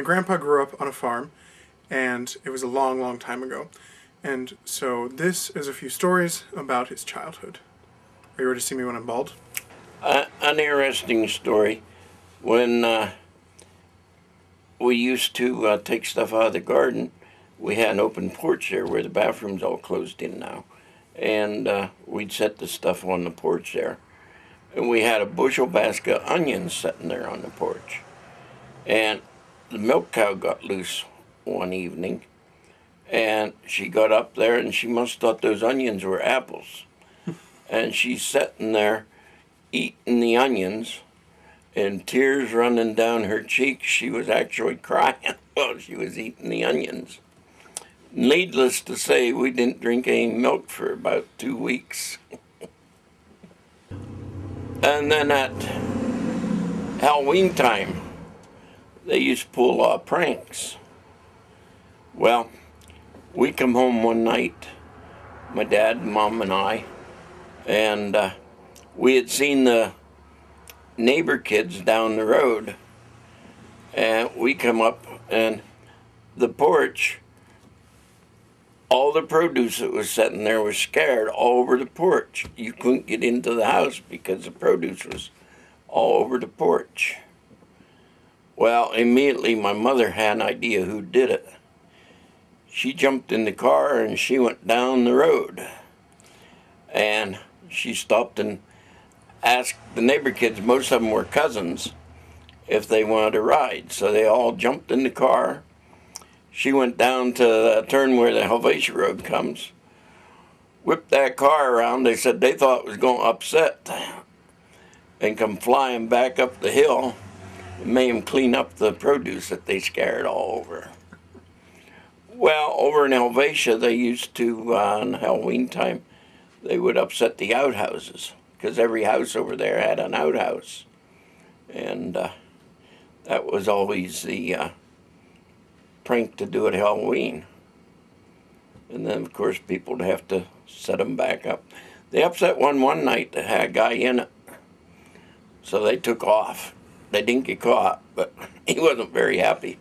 grandpa grew up on a farm, and it was a long, long time ago. And so this is a few stories about his childhood. Are you ready to see me when I'm bald? An interesting story. When we used to take stuff out of the garden, we had an open porch there where the bathroom's all closed in now. And we'd set the stuff on the porch there. And we had a bushel basket of onions sitting there on the porch. And the milk cow got loose one evening. And she got up there and she must have thought those onions were apples. And she's sitting there eating the onions and tears running down her cheeks. She was actually crying while she was eating the onions. Needless to say, we didn't drink any milk for about 2 weeks. And then at Halloween time, they used to pull a lot of pranks. Well, we come home one night, my dad, mom, and I, and we had seen the neighbor kids down the road. And we come up, and the porch, all the produce that was sitting there was scared all over the porch. You couldn't get into the house because the produce was all over the porch. Well, immediately my mother had an idea who did it. She jumped in the car and she went down the road. And she stopped and asked the neighbor kids, most of them were cousins, if they wanted to ride. So they all jumped in the car. She went down to the turn where the Helvetia Road comes, whipped that car around. They said they thought it was going to upset and come flying back up the hill and made them clean up the produce that they scared all over. Well, over in Helvetia, they used to, on Halloween time, they would upset the outhouses because every house over there had an outhouse. And that was always the prank to do at Halloween. And then, of course, people would have to set them back up. They upset one night that had a guy in it. So they took off. They didn't get caught, but he wasn't very happy.